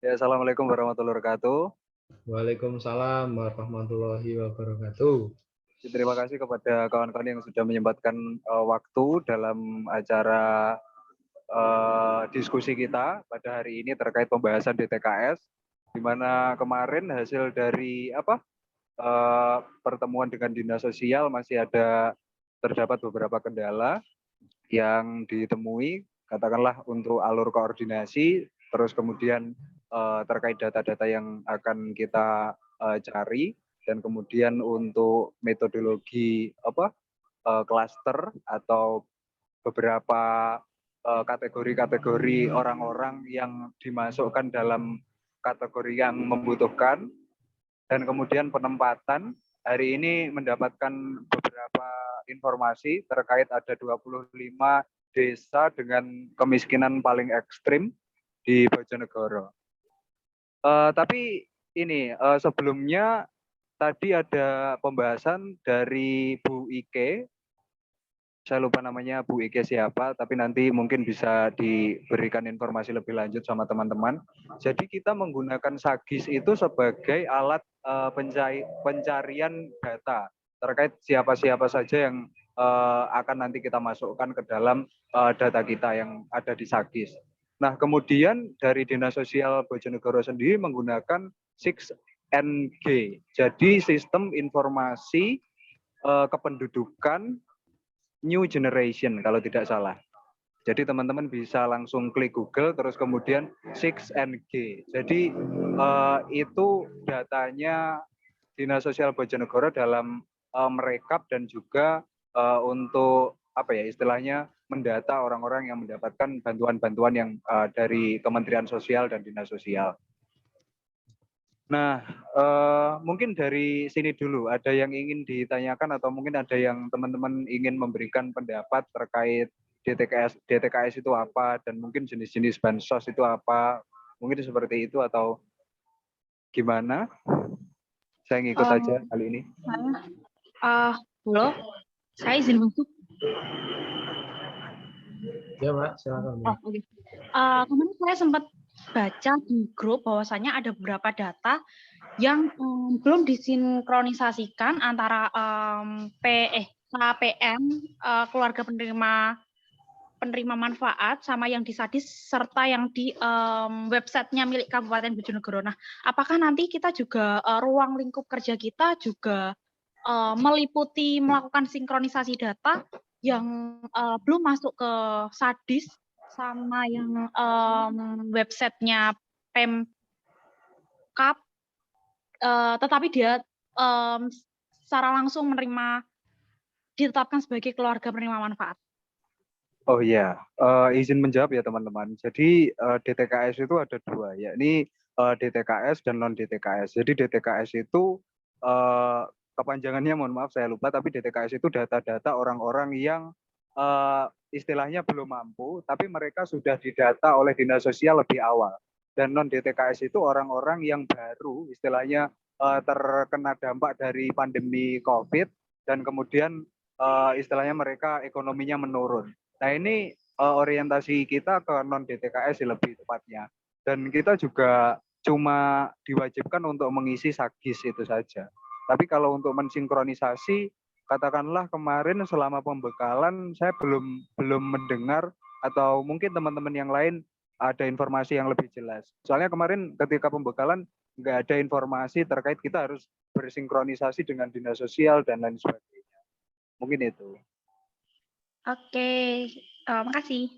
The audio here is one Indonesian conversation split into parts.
Ya, assalamualaikum warahmatullahi wabarakatuh. Waalaikumsalam warahmatullahi wabarakatuh. Terima kasih kepada kawan-kawan yang sudah menyempatkan waktu dalam acara diskusi kita pada hari ini terkait pembahasan DTKS, di mana kemarin hasil dari pertemuan dengan Dinas Sosial masih terdapat beberapa kendala yang ditemui, katakanlah untuk alur koordinasi, terus kemudian terkait data-data yang akan kita cari, dan kemudian untuk metodologi klaster atau beberapa kategori-kategori orang-orang yang dimasukkan dalam kategori yang membutuhkan, dan kemudian penempatan. Hari ini mendapatkan beberapa informasi terkait ada 25 desa dengan kemiskinan paling ekstrim di Bojonegoro. Tapi ini sebelumnya tadi ada pembahasan dari Bu Ike. Saya lupa namanya Bu Ike siapa, tapi nanti mungkin bisa diberikan informasi lebih lanjut sama teman-teman. Jadi kita menggunakan Sagis itu sebagai alat pencarian data terkait siapa-siapa saja yang akan nanti kita masukkan ke dalam data kita yang ada di Sagis. Nah, kemudian dari Dinas Sosial Bojonegoro sendiri menggunakan 6NG, jadi Sistem Informasi Kependudukan New Generation kalau tidak salah. Jadi teman-teman bisa langsung klik Google terus kemudian 6NG. Jadi itu datanya Dinas Sosial Bojonegoro dalam merekap dan juga untuk istilahnya mendata orang-orang yang mendapatkan bantuan-bantuan yang dari Kementerian Sosial dan Dinas Sosial. Nah, mungkin dari sini dulu, ada yang ingin ditanyakan atau mungkin ada yang teman-teman ingin memberikan pendapat terkait DTKS itu apa, dan mungkin jenis-jenis bansos itu apa, mungkin seperti itu atau gimana? Saya ngikut aja kali ini. Halo, saya izin masuk. Ya, Mbak, silakan. Okay. Kemarin saya sempat baca di grup bahwasanya ada beberapa data yang belum disinkronisasikan antara KPM, keluarga penerima manfaat, sama yang di Sadis serta yang di websitenya milik Kabupaten Bojonegoro. Nah, apakah nanti kita juga ruang lingkup kerja kita juga meliputi melakukan sinkronisasi data yang belum masuk ke Sadis sama yang websitenya Pemkap, tetapi dia secara langsung ditetapkan sebagai keluarga penerima manfaat? Oh iya, izin menjawab ya teman-teman. Jadi DTKS itu ada dua, yakni DTKS dan non-DTKS. Jadi DTKS itu kepanjangannya mohon maaf saya lupa, tapi DTKS itu data-data orang-orang yang istilahnya belum mampu, tapi mereka sudah didata oleh Dinas Sosial lebih awal. Dan non-DTKS itu orang-orang yang baru, istilahnya terkena dampak dari pandemi COVID, dan kemudian istilahnya mereka ekonominya menurun. Nah, ini orientasi kita ke non-DTKS lebih tepatnya. Dan kita juga cuma diwajibkan untuk mengisi Sagis itu saja. Tapi kalau untuk mensinkronisasi, katakanlah kemarin selama pembekalan saya belum mendengar, atau mungkin teman-teman yang lain ada informasi yang lebih jelas. Soalnya kemarin ketika pembekalan nggak ada informasi terkait kita harus bersinkronisasi dengan Dinas Sosial dan lain sebagainya. Mungkin itu. Oke, makasih.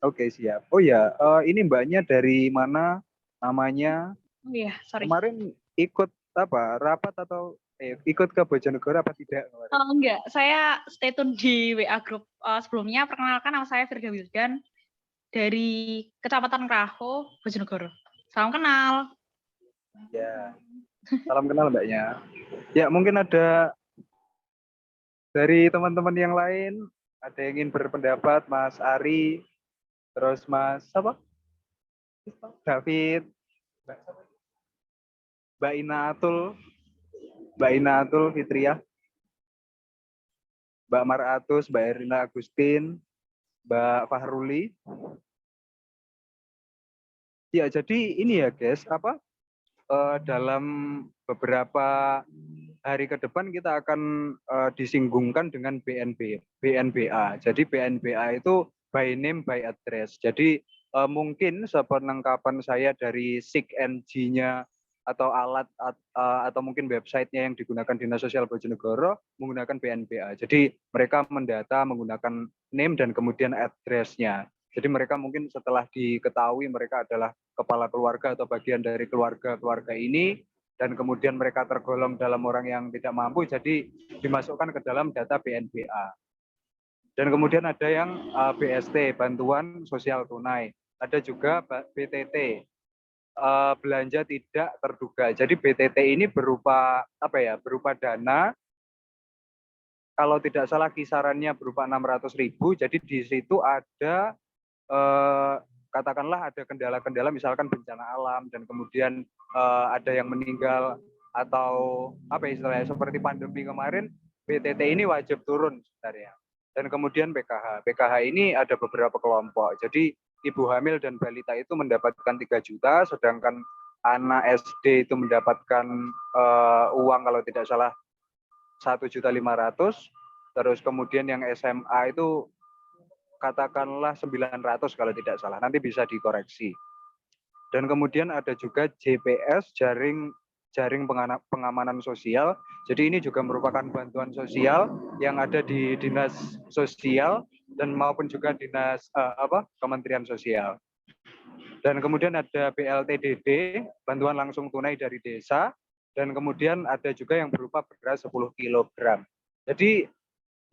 Oke, siap. Oh ya, ini mbaknya dari mana namanya? Oh iya, sorry. Kemarin ikut rapat atau ikut ke Bojonegoro apa tidak? Enggak, saya stay tune di WA group. Sebelumnya perkenalkan, nama saya Virga Wildan dari Kecamatan Kraho, Bojonegoro. Salam kenal. Ya, salam kenal mbaknya. Ya, mungkin ada dari teman-teman yang lain, ada yang ingin berpendapat, Mas Ari, terus Mas apa? David, Mbak Ina Atul Fitriah, Mbak Maratus, Mbak Erina Agustin, Mbak Fahruli. Ya, jadi ini ya guys, dalam beberapa hari ke depan kita akan disinggungkan dengan BNBA. Jadi BNBA itu by name by address. Jadi mungkin sepenangkapan saya dari SIG-NG-nya atau alat atau mungkin websitenya yang digunakan Dinas Sosial Bojonegoro menggunakan BNBA. Jadi mereka mendata menggunakan name dan kemudian address-nya. Jadi mereka mungkin setelah diketahui mereka adalah kepala keluarga atau bagian dari keluarga ini, dan kemudian mereka tergolong dalam orang yang tidak mampu, jadi dimasukkan ke dalam data BNBA. Dan kemudian ada yang BST, bantuan sosial tunai. Ada juga BTT, belanja tidak terduga. Jadi BTT ini berupa berupa dana, kalau tidak salah kisarannya berupa 600.000. Jadi di situ ada katakanlah ada kendala-kendala misalkan bencana alam dan kemudian ada yang meninggal atau istilahnya seperti pandemi kemarin, BTT ini wajib turun sebenarnya. Dan kemudian PKH ini ada beberapa kelompok. Jadi ibu hamil dan balita itu mendapatkan 3 juta, sedangkan anak SD itu mendapatkan uang kalau tidak salah 1.500.000. Terus kemudian yang SMA itu katakanlah 900 kalau tidak salah, nanti bisa dikoreksi. Dan kemudian ada juga JPS, jaring pengamanan sosial. Jadi ini juga merupakan bantuan sosial yang ada di Dinas Sosial dan maupun juga Dinas Kementerian Sosial. Dan kemudian ada BLTDD, bantuan langsung tunai dari desa, dan kemudian ada juga yang berupa beras 10 kg. Jadi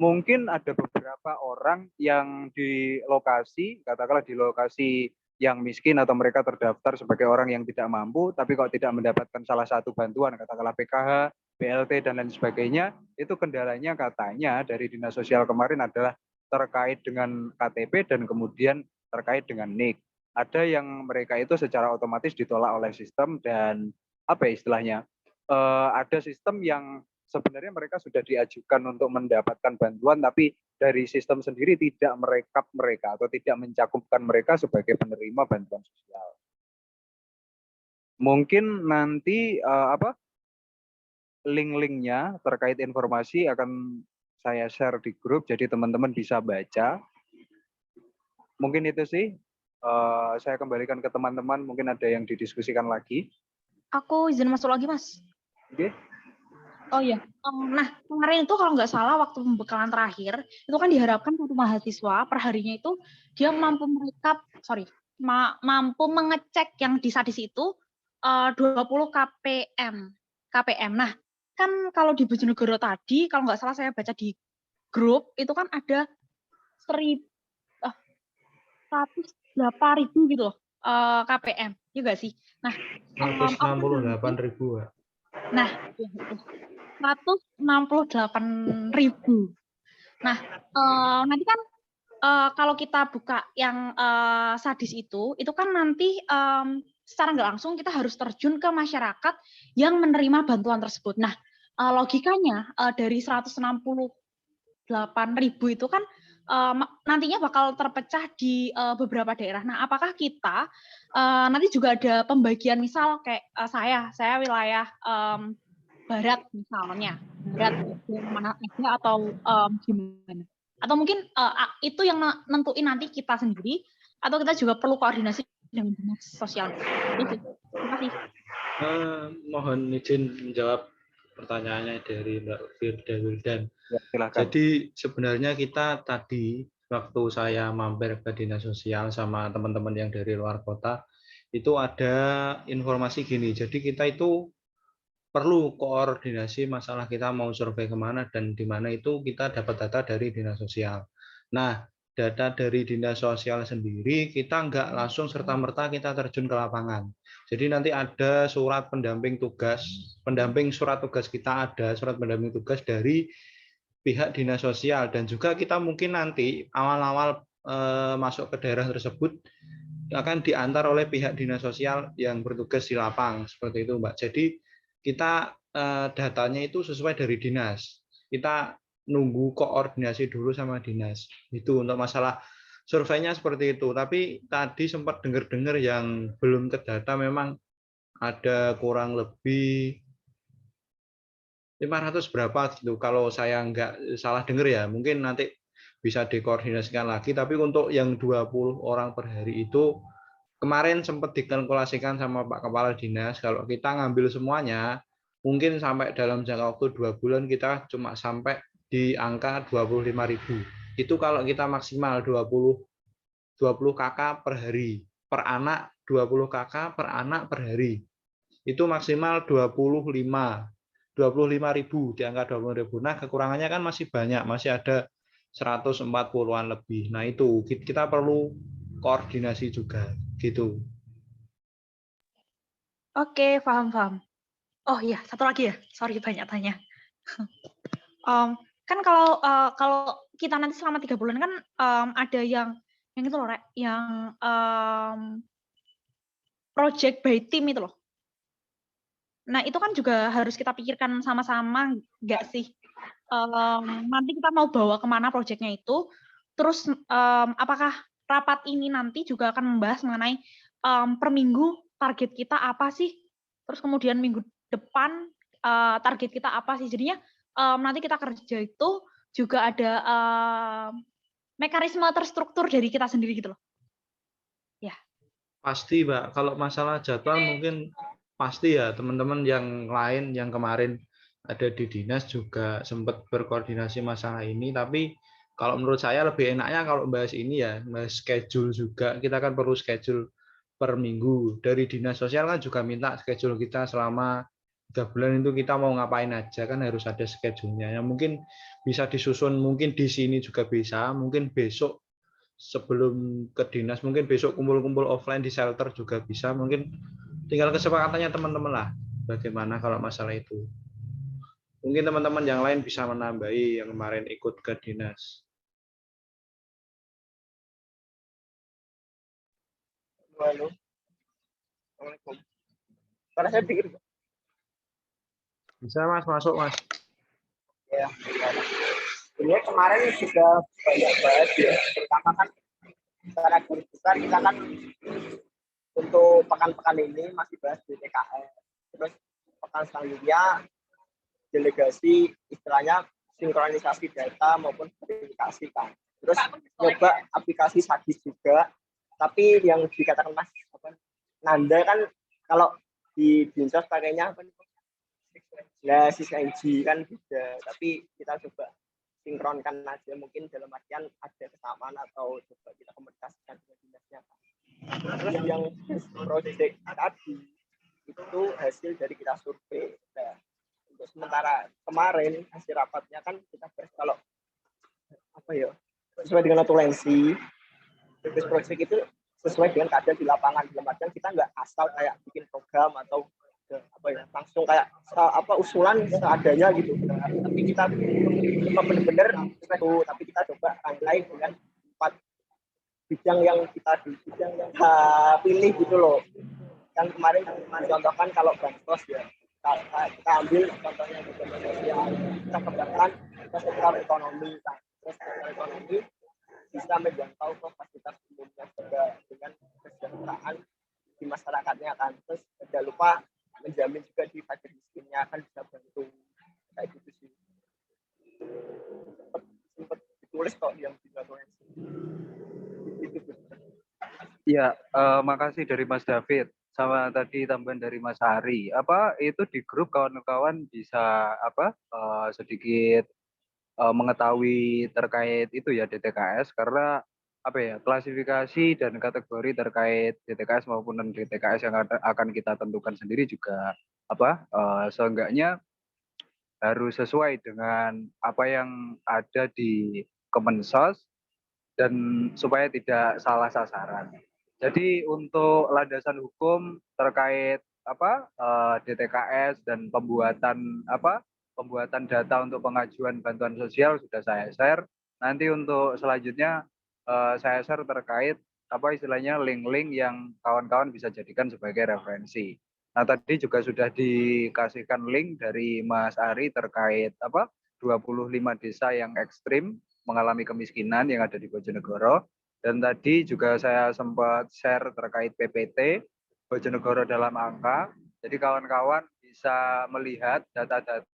mungkin ada beberapa orang yang di lokasi, katakanlah di lokasi yang miskin atau mereka terdaftar sebagai orang yang tidak mampu, tapi kalau tidak mendapatkan salah satu bantuan, katakanlah PKH, BLT, dan lain sebagainya, itu kendalanya katanya dari Dinas Sosial kemarin adalah terkait dengan KTP dan kemudian terkait dengan NIK. Ada yang mereka itu secara otomatis ditolak oleh sistem dan istilahnya, ada sistem yang sebenarnya mereka sudah diajukan untuk mendapatkan bantuan, tapi dari sistem sendiri tidak merekap mereka atau tidak mencakupkan mereka sebagai penerima bantuan sosial. Mungkin nanti link-linknya terkait informasi akan saya share di grup, jadi teman-teman bisa baca. Mungkin itu sih. Saya kembalikan ke teman-teman, mungkin ada yang didiskusikan lagi. Aku izin masuk lagi, Mas. Oke. Oh iya, nah kemarin itu kalau nggak salah waktu pembekalan terakhir itu kan diharapkan satu mahasiswa per harinya itu dia mampu mampu mengecek yang di Sadis itu 20 KPM. Nah kan kalau di Bojonegoro tadi kalau nggak salah saya baca di grup itu kan ada 108.000 gitu loh KPM, juga sih. Nah 168.000. Nah 168.000. Nah, nanti kan kalau kita buka yang Sadis itu kan nanti secara nggak langsung kita harus terjun ke masyarakat yang menerima bantuan tersebut. Nah, logikanya dari 168.000 itu kan nantinya bakal terpecah di beberapa daerah. Nah, apakah kita nanti juga ada pembagian misal kayak saya wilayah Barat misalnya, mana aja atau gimana? Atau mungkin itu yang nentuin nanti kita sendiri, atau kita juga perlu koordinasi dengan dinas sosial. Terima kasih. Mohon izin menjawab pertanyaannya dari Mbak Firda Wildan. Ya, silakan. Jadi sebenarnya kita tadi waktu saya mampir ke dinas sosial sama teman-teman yang dari luar kota, itu ada informasi gini. Jadi kita itu perlu koordinasi masalah kita mau survei kemana dan di mana itu kita dapat data dari dinas sosial. Nah, data dari dinas sosial sendiri kita nggak langsung serta-merta kita terjun ke lapangan. Jadi nanti ada surat pendamping tugas, surat tugas kita ada surat pendamping tugas dari pihak dinas sosial, dan juga kita mungkin nanti awal-awal masuk ke daerah tersebut akan diantar oleh pihak dinas sosial yang bertugas di lapang, seperti itu Mbak. Jadi kita datanya itu sesuai dari dinas. Kita nunggu koordinasi dulu sama dinas. Itu untuk masalah surveinya seperti itu. Tapi tadi sempat dengar-dengar yang belum terdata memang ada kurang lebih 500 berapa gitu. Kalau saya nggak salah dengar ya, mungkin nanti bisa dikoordinasikan lagi. Tapi untuk yang 20 orang per hari itu kemarin sempat dikalkulasikan sama Pak Kepala Dinas, kalau kita ngambil semuanya, mungkin sampai dalam jangka waktu 2 bulan kita cuma sampai di angka 25.000. Itu kalau kita maksimal 20 kakak per hari, per anak 20 kakak per anak per hari. Itu maksimal 25.000 di angka 20.000. Nah, kekurangannya kan masih banyak, masih ada 140-an lebih. Nah, itu kita perlu koordinasi juga gitu. Oke, paham. Oh iya, satu lagi ya. Sorry banyak tanya. Kan kalau kita nanti selama 3 bulan kan ada yang itu loh, Rek, yang project by team itu loh. Nah, itu kan juga harus kita pikirkan sama-sama nggak sih? Nanti kita mau bawa kemana proyeknya itu, terus apakah rapat ini nanti juga akan membahas mengenai per minggu target kita apa sih? Terus kemudian minggu depan target kita apa sih? Jadinya nanti kita kerja itu juga ada mekanisme terstruktur dari kita sendiri gitu loh. Ya. Pasti, Mbak. Kalau masalah jadwal mungkin pasti ya teman-teman yang lain yang kemarin ada di dinas juga sempat berkoordinasi masalah ini. Tapi kalau menurut saya lebih enaknya kalau bahas ini ya, bahas schedule juga. Kita kan perlu schedule per minggu. Dari dinas sosial kan juga minta schedule kita selama 3 bulan itu kita mau ngapain aja, kan harus ada schedule-nya. Yang mungkin bisa disusun, mungkin di sini juga bisa, mungkin besok sebelum ke dinas, mungkin besok kumpul-kumpul offline di shelter juga bisa, mungkin tinggal kesepakatannya teman-teman lah bagaimana kalau masalah itu. Mungkin teman-teman yang lain bisa menambahi yang kemarin ikut ke dinas. Halo. Assalamualaikum. Karena saya pikir Bisa Mas, masuk Mas. ya, sebenarnya kemarin juga banyak bahas ya, pertama kan secara garis besar kita kan untuk pekan-pekan ini masih bahas DTKS, terus pekan selanjutnya delegasi istilahnya sinkronisasi data maupun verifikasi kan, terus nyoba aplikasi Sadis juga, tapi yang dikatakan Mas Nanda kan kalau di Dinsos pakainya apa? Nah, SysNG kan beda, tapi kita coba sinkronkan aja, mungkin dalam artian ada kesamaan atau coba kita komunikasikan dengan dinasnya. Terus yang project tadi itu hasil dari kita survei. Nah, untuk sementara kemarin hasil rapatnya kan kita bahas kalau apa ya, sesuai dengan notulensi, project itu sesuai dengan keadaan di lapangan. Dalam artian kita nggak asal kayak bikin program atau apa ya, langsung kayak apa usulan seadanya gitu. Nah, tapi kita coba benar-benar tapi kita coba rangkai dengan 4 bidang yang kita pilih gitu loh. Kan kemarin contohkan kalau bansos ya, kita ambil contohnya di sosial, kita kembangkan ke sektor ekonomi kan. Terus sektor ekonomi bisa menjangkau ke fasilitas umumnya juga dengan kesejahteraan di masyarakatnya kan. Terus tidak lupa menjamin juga di fakir miskinnya kan bisa bantu kayak gitu sih. Sempat ditulis kok yang tidak tulis. Iya, makasih dari Mas David sama tadi tambahan dari Mas Hari. Apa itu di grup kawan-kawan bisa sedikit mengetahui terkait itu ya DTKS, karena apa ya, klasifikasi dan kategori terkait DTKS maupun non DTKS yang akan kita tentukan sendiri juga seenggaknya harus sesuai dengan apa yang ada di Kemensos dan supaya tidak salah sasaran. Jadi untuk landasan hukum terkait DTKS dan pembuatan data untuk pengajuan bantuan sosial sudah saya share. Nanti untuk selanjutnya saya share terkait istilahnya link-link yang kawan-kawan bisa jadikan sebagai referensi. Nah, tadi juga sudah dikasihkan link dari Mas Ari terkait 25 desa yang ekstrim mengalami kemiskinan yang ada di Bojonegoro. Dan tadi juga saya sempat share terkait PPT Bojonegoro dalam angka. Jadi kawan-kawan bisa melihat data-data